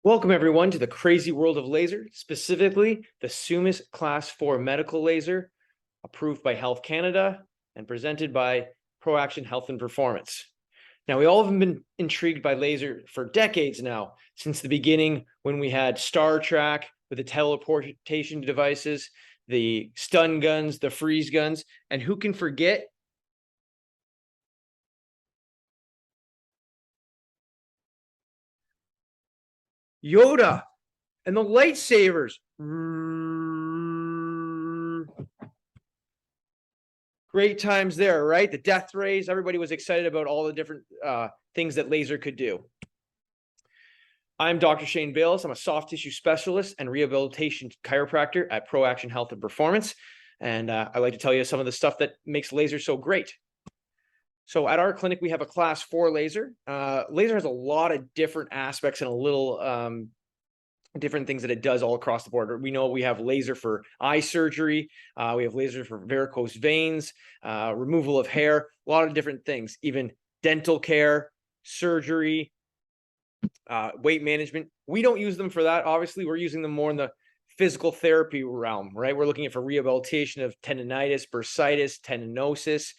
Welcome everyone to the crazy world of laser, specifically the Summus Class 4 medical laser, approved by Health Canada and presented by ProAction Health and Performance. Now, we all have been intrigued by laser for decades now, since the beginning when we had Star Trek with the teleportation devices, the stun guns, the freeze guns, and who can forget Yoda and the lightsabers. Great times there, right? The death rays, everybody was excited about all the different things that laser could do. I'm Dr. Shane Bales. I'm a soft tissue specialist and rehabilitation chiropractor at ProAction Health and Performance. And I'd like to tell you some of the stuff that makes laser so great. So at our clinic, we have a class 4 laser. Laser has a lot of different aspects and a little different things that it does all across the board. We know we have laser for eye surgery. We have laser for varicose veins, removal of hair, a lot of different things, even dental care, surgery, weight management. We don't use them for that. Obviously, we're using them more in the physical therapy realm, right? We're looking at for rehabilitation of tendonitis, bursitis, tendinosis,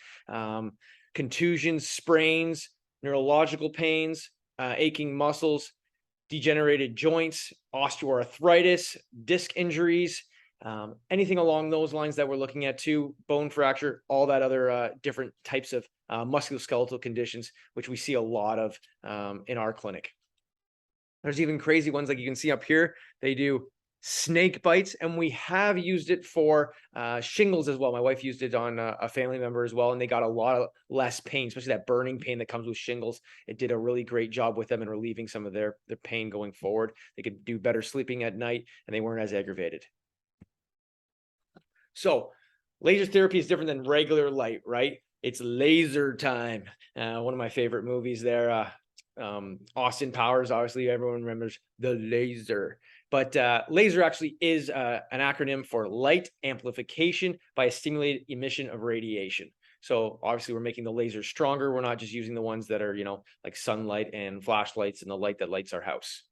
contusions, sprains, neurological pains, aching muscles, degenerated joints, osteoarthritis, disc injuries, anything along those lines that we're looking at too, bone fracture, all that other different types of musculoskeletal conditions, which we see a lot of in our clinic. There's even crazy ones like you can see up here. They do snake bites, and we have used it for shingles as well. My wife used it on a family member as well, and they got a lot of less pain, especially that burning pain that comes with shingles. It did a really great job with them in relieving some of their pain going forward. They could do better sleeping at night, and they weren't as aggravated. So laser therapy is different than regular light, right? It's laser time. One of my favorite movies there, Austin Powers, obviously everyone remembers the laser. But laser actually is an acronym for light amplification by a stimulated emission of radiation. So obviously we're making the laser stronger. We're not just using the ones that are, like sunlight and flashlights and the light that lights our house.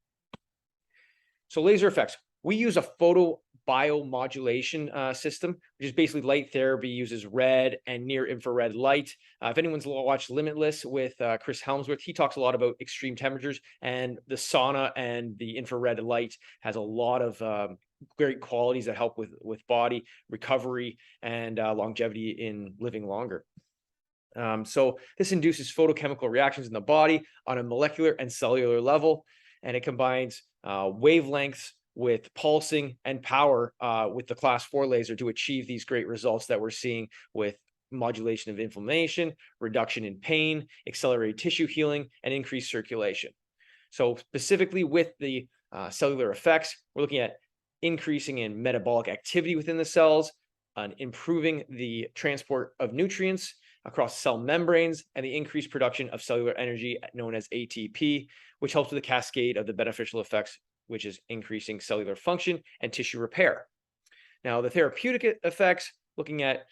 So laser effects. We use a photobiomodulation system, which is basically light therapy, uses red and near infrared light. If anyone's watched Limitless with Chris Helmsworth, he talks a lot about extreme temperatures, and the sauna and the infrared light has a lot of great qualities that help with body recovery and longevity in living longer. So this induces photochemical reactions in the body on a molecular and cellular level, and it combines wavelengths with pulsing and power with the class 4 laser to achieve these great results that we're seeing with modulation of inflammation, reduction in pain, accelerated tissue healing, and increased circulation. So specifically with the cellular effects, we're looking at increasing in metabolic activity within the cells, improving the transport of nutrients across cell membranes, and the increased production of cellular energy known as ATP, which helps with the cascade of the beneficial effects, which is increasing cellular function and tissue repair. Now, the therapeutic effects, looking at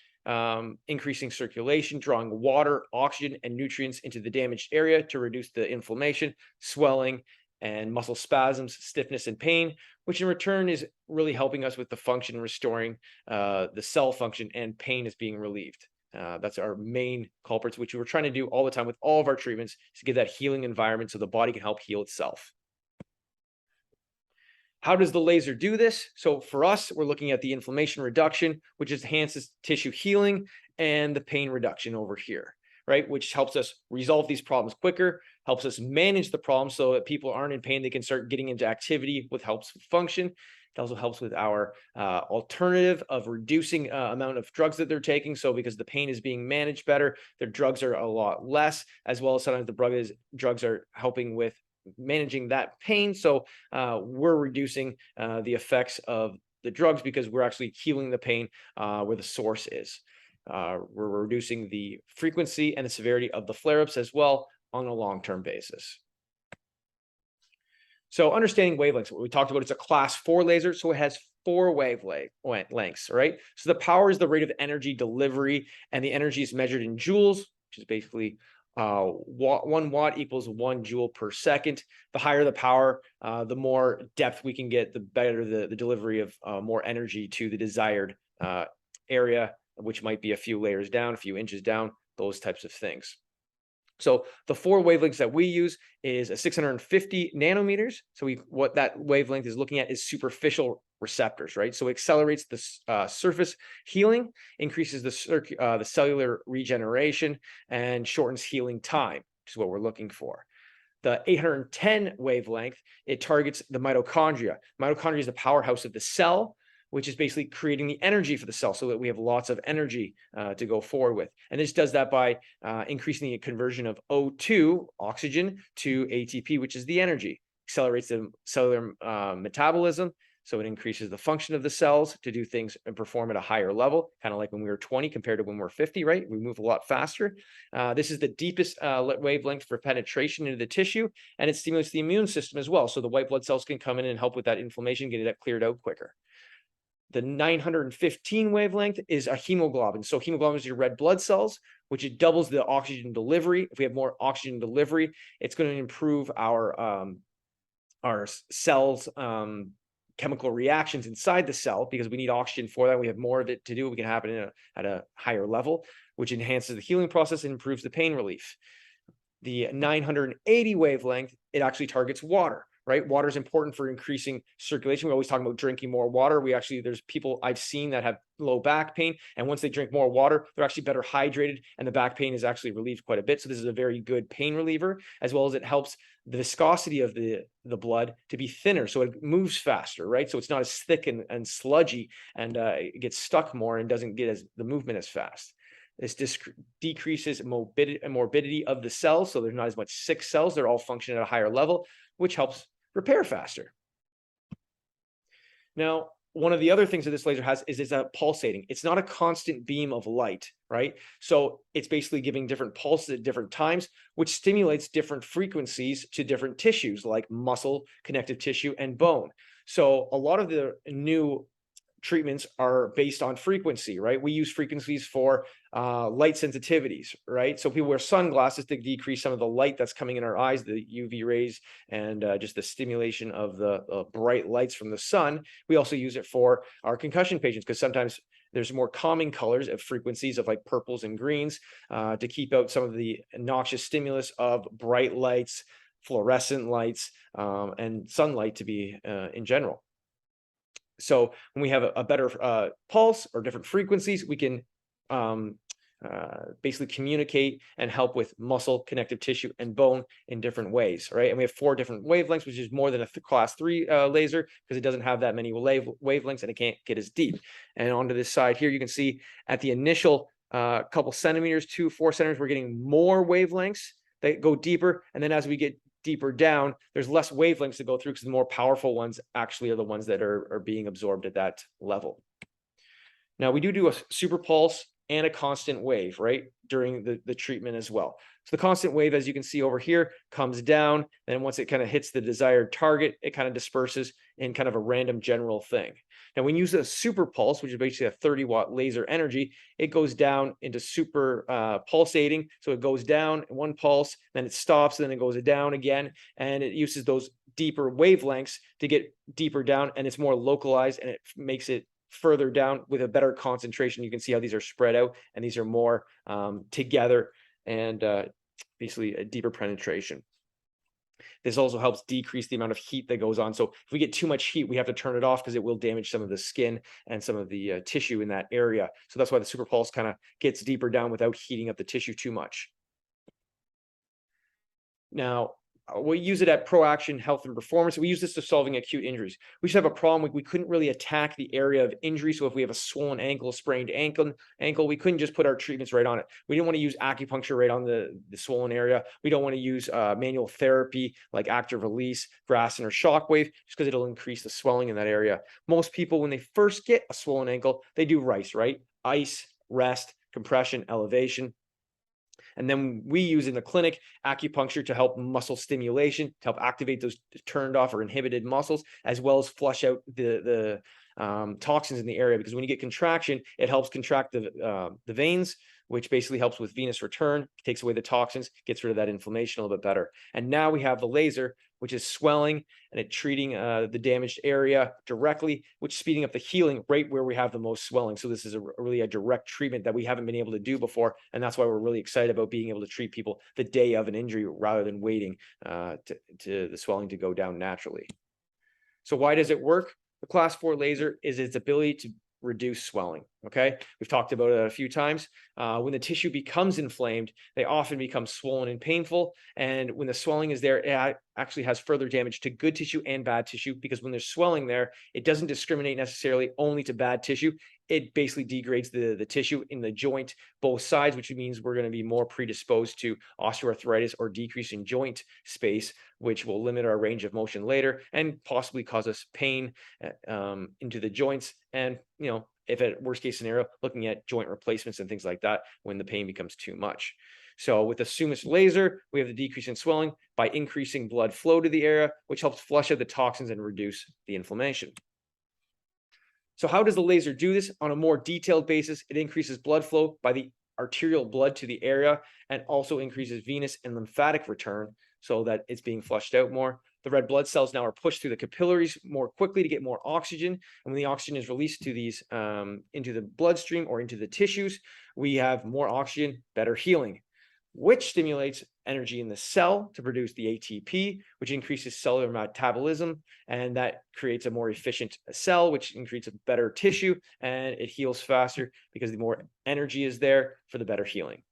increasing circulation, drawing water, oxygen, and nutrients into the damaged area to reduce the inflammation, swelling, and muscle spasms, stiffness, and pain, which in return is really helping us with the function, restoring the cell function, and pain is being relieved. That's our main culprits, which we're trying to do all the time with all of our treatments, is to give that healing environment so the body can help heal itself. How does the laser do this? So for us, we're looking at the inflammation reduction, which enhances tissue healing, and the pain reduction over here, right? Which helps us resolve these problems quicker, helps us manage the problem so that people aren't in pain. They can start getting into activity, which helps function. It also helps with our alternative of reducing amount of drugs that they're taking. So because the pain is being managed better, their drugs are a lot less, as well as sometimes the drugs are helping with managing that pain. So we're reducing the effects of the drugs because we're actually healing the pain where the source is. We're reducing the frequency and the severity of the flare-ups as well on a long-term basis. So understanding wavelengths, what we talked about, it's a class 4 laser, so it has 4 wavelengths, right? So the power is the rate of energy delivery, and the energy is measured in joules, which is basically 1 watt equals 1 joule per second. The higher the power, the more depth we can get, the better the delivery of more energy to the desired area, which might be a few layers down, a few inches down, those types of things. So the 4 wavelengths that we use is a 650 nanometers. So what that wavelength is looking at is superficial receptors, right? So it accelerates the surface healing, increases the cellular regeneration, and shortens healing time, which is what we're looking for. The 810 wavelength, it targets the mitochondria. Mitochondria is the powerhouse of the cell, which is basically creating the energy for the cell so that we have lots of energy to go forward with. And this does that by increasing the conversion of O2, oxygen, to ATP, which is the energy. Accelerates the cellular metabolism, so it increases the function of the cells to do things and perform at a higher level, kind of like when we were 20 compared to when we're 50, right? We move a lot faster. This is the deepest wavelength for penetration into the tissue, and it stimulates the immune system as well. So the white blood cells can come in and help with that inflammation, get it cleared out quicker. The 915 wavelength is a hemoglobin. So hemoglobin is your red blood cells, which it doubles the oxygen delivery. If we have more oxygen delivery, it's going to improve our cells' chemical reactions inside the cell, because we need oxygen for that. We have more of it to do. We can happen at a higher level, which enhances the healing process and improves the pain relief. The 980 wavelength, it actually targets water. Right? Water is important for increasing circulation. We always talk about drinking more water. There's people I've seen that have low back pain, and once they drink more water, they're actually better hydrated, and the back pain is actually relieved quite a bit. So this is a very good pain reliever, as well as it helps the viscosity of the blood to be thinner, so it moves faster, right? So it's not as thick and sludgy, and it gets stuck more and doesn't get the movement as fast. This decreases morbidity of the cells, so there's not as much sick cells. They're all functioning at a higher level, which helps repair faster. Now, one of the other things that this laser has is it's pulsating. It's not a constant beam of light, right? So it's basically giving different pulses at different times, which stimulates different frequencies to different tissues like muscle, connective tissue, and bone. So a lot of the new treatments are based on frequency, right? We use frequencies for light sensitivities, right? So people wear sunglasses to decrease some of the light that's coming in our eyes, the UV rays, and just the stimulation of the bright lights from the sun. We also use it for our concussion patients, because sometimes there's more calming colors of frequencies of like purples and greens to keep out some of the noxious stimulus of bright lights, fluorescent lights, and sunlight to be in general. So when we have a better pulse or different frequencies, we can basically communicate and help with muscle, connective tissue, and bone in different ways, right? And we have 4 different wavelengths, which is more than a class 3 laser, because it doesn't have that many wavelengths and it can't get as deep. And onto this side here, you can see at the initial couple centimeters, 2-4 centimeters, we're getting more wavelengths that go deeper. And then as we get deeper down, there's less wavelengths to go through, because the more powerful ones actually are the ones that are being absorbed at that level. Now, we do a super pulse and a constant wave, right, during the treatment as well. So the constant wave, as you can see over here, comes down, and once it kind of hits the desired target, it kind of disperses in kind of a random general thing. Now, when you use a super pulse, which is basically a 30-watt laser energy, it goes down into super pulsating. So it goes down in one pulse, then it stops, and then it goes down again, and it uses those deeper wavelengths to get deeper down, and it's more localized, and it makes it further down with a better concentration. You can see how these are spread out, and these are more together, and basically a deeper penetration. This also helps decrease the amount of heat that goes on. So if we get too much heat, we have to turn it off, because it will damage some of the skin and some of the tissue in that area. So that's why the super pulse kind of gets deeper down without heating up the tissue too much. Now, we use it at ProAction Health and Performance. We use this to solving acute injuries. We just have a problem. We couldn't really attack the area of injury. So if we have a swollen ankle, sprained ankle, we couldn't just put our treatments right on it. We didn't want to use acupuncture right on the swollen area. We don't want to use manual therapy like active release, Graston, or shockwave, just because it'll increase the swelling in that area. Most people, when they first get a swollen ankle, they do RICE, right? Ice, rest, compression, elevation. And then we use in the clinic acupuncture to help muscle stimulation, to help activate those turned off or inhibited muscles, as well as flush out the toxins in the area. Because when you get contraction, it helps contract the veins, which basically helps with venous return, takes away the toxins, gets rid of that inflammation a little bit better. And now we have the laser, which is swelling and it treating the damaged area directly, which is speeding up the healing right where we have the most swelling. So this is really a direct treatment that we haven't been able to do before. And that's why we're really excited about being able to treat people the day of an injury rather than waiting to the swelling to go down naturally. So why does it work? The class 4 laser is its ability to reduce swelling. Okay, we've talked about it a few times. When the tissue becomes inflamed, they often become swollen and painful. And when the swelling is there, it actually has further damage to good tissue and bad tissue, because when there's swelling there, it doesn't discriminate necessarily only to bad tissue. It basically degrades the tissue in the joint, both sides, which means we're going to be more predisposed to osteoarthritis or decrease in joint space, which will limit our range of motion later and possibly cause us pain into the joints. And, you know, if at worst case scenario, looking at joint replacements and things like that when the pain becomes too much. So with the Summus laser, we have the decrease in swelling by increasing blood flow to the area, which helps flush out the toxins and reduce the inflammation. So how does the laser do this? On a more detailed basis, it increases blood flow by the arterial blood to the area and also increases venous and lymphatic return so that it's being flushed out more. The red blood cells now are pushed through the capillaries more quickly to get more oxygen. And when the oxygen is released to these into the bloodstream or into the tissues, we have more oxygen, better healing, which stimulates energy in the cell to produce the ATP, which increases cellular metabolism, and that creates a more efficient cell, which creates a better tissue, and it heals faster because the more energy is there for the better healing.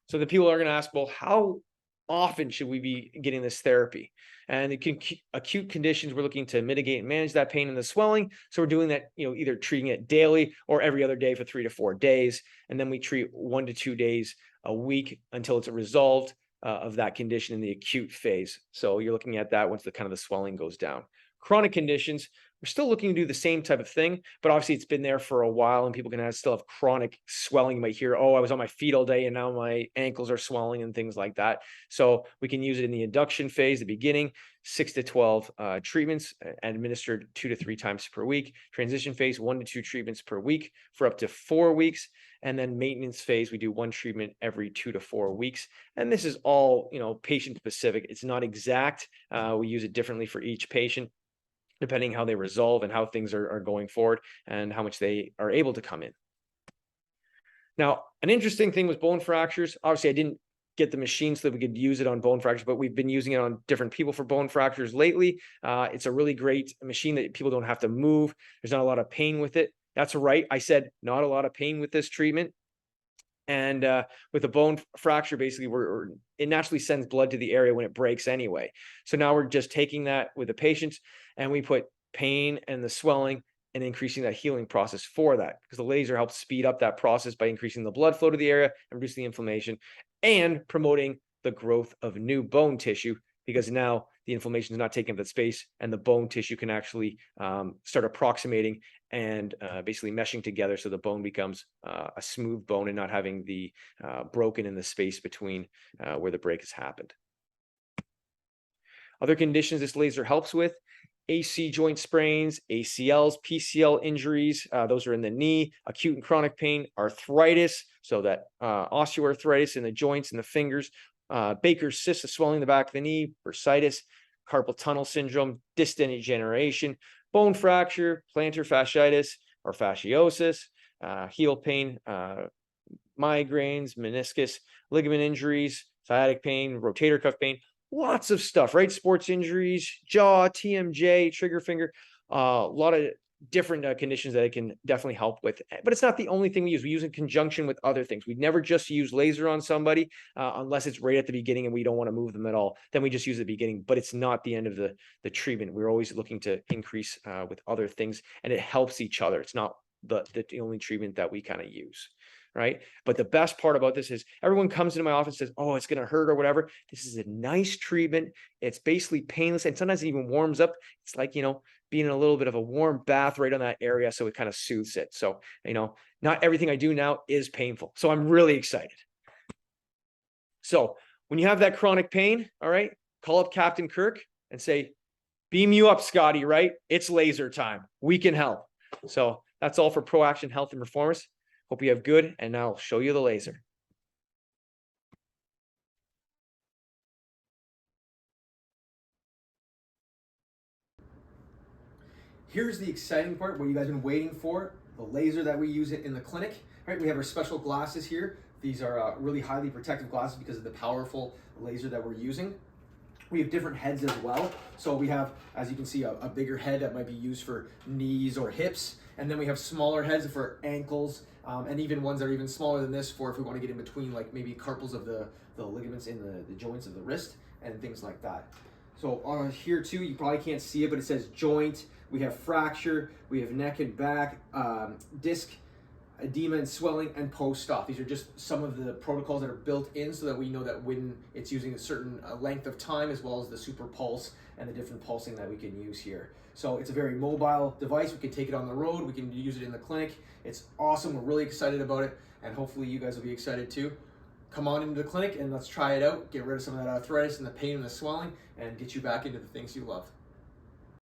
So the people are going to ask, well, how often should we be getting this therapy? And the acute conditions, we're looking to mitigate and manage that pain and the swelling. So we're doing that, you know, either treating it daily or every other day for 3 to 4 days. And then we treat 1 to 2 days a week until it's resolved of that condition in the acute phase. So you're looking at that once the kind of the swelling goes down. Chronic conditions, we're still looking to do the same type of thing, but obviously it's been there for a while and people can still have chronic swelling. You might hear, oh, I was on my feet all day and now my ankles are swelling and things like that. So we can use it in the induction phase, the beginning, 6 to 12 treatments administered 2 to 3 times per week. Transition phase, 1 to 2 treatments per week for up to 4 weeks. And then maintenance phase, we do 1 treatment every 2 to 4 weeks. And this is all, you know, patient specific. It's not exact. We use it differently for each patient, depending how they resolve and how things are going forward and how much they are able to come in. Now, an interesting thing with bone fractures, obviously I didn't get the machine so that we could use it on bone fractures, but we've been using it on different people for bone fractures lately. It's a really great machine that people don't have to move. There's not a lot of pain with it. That's right. I said not a lot of pain with this treatment. And with a bone fracture, basically, it naturally sends blood to the area when it breaks anyway. So now we're just taking that with the patients and we put pain and the swelling and increasing that healing process for that, because the laser helps speed up that process by increasing the blood flow to the area and reducing the inflammation and promoting the growth of new bone tissue, because now the inflammation is not taking up that space and the bone tissue can actually start approximating and basically meshing together so the bone becomes a smooth bone and not having the broken in the space between where the break has happened. Other conditions this laser helps with: AC joint sprains, ACLs, PCL injuries, those are in the knee, acute and chronic pain, arthritis, so that osteoarthritis in the joints and the fingers, Baker's cyst, the swelling in the back of the knee, bursitis, carpal tunnel syndrome, disc degeneration, bone fracture, plantar fasciitis or fasciosis, heel pain, migraines, meniscus, ligament injuries, sciatic pain, rotator cuff pain, lots of stuff, right? Sports injuries, jaw, TMJ, trigger finger, a lot of different conditions that it can definitely help with. But it's not the only thing we use. We use in conjunction with other things. We'd never just use laser on somebody unless it's right at the beginning and we don't want to move them at all. Then we just use the beginning, but it's not the end of the treatment. We're always looking to increase with other things, and it helps each other. It's not the only treatment that we kind of use, right? But the best part about this is everyone comes into my office and says, oh, it's going to hurt or whatever. This is a nice treatment. It's basically painless, and sometimes it even warms up. It's like, you know, being in a little bit of a warm bath right on that area. So it kind of soothes it. So, you know, not everything I do now is painful. So I'm really excited. So when you have that chronic pain, all right, call up Captain Kirk and say, beam you up, Scotty, right? It's laser time. We can help. So that's all for ProAction Health and Performance. Hope you have good, and now I'll show you the laser. Here's the exciting part, what you guys have been waiting for, the laser that we use it in the clinic. Right, we have our special glasses here. These are really highly protective glasses because of the powerful laser that we're using. We have different heads as well. So we have, as you can see, a bigger head that might be used for knees or hips. And then we have smaller heads for ankles, and even ones that are even smaller than this for if we want to get in between, like maybe carpals of the ligaments in the joints of the wrist and things like that. So on here too, you probably can't see it, but it says joint. We have fracture, we have neck and back, disc, edema and swelling, and post-op. These are just some of the protocols that are built in so that we know that when it's using a certain length of time, as well as the super pulse and the different pulsing that we can use here. So it's a very mobile device. We can take it on the road. We can use it in the clinic. It's awesome. We're really excited about it, and hopefully you guys will be excited too. Come on into the clinic and let's try it out. Get rid of some of that arthritis and the pain and the swelling, and get you back into the things you love.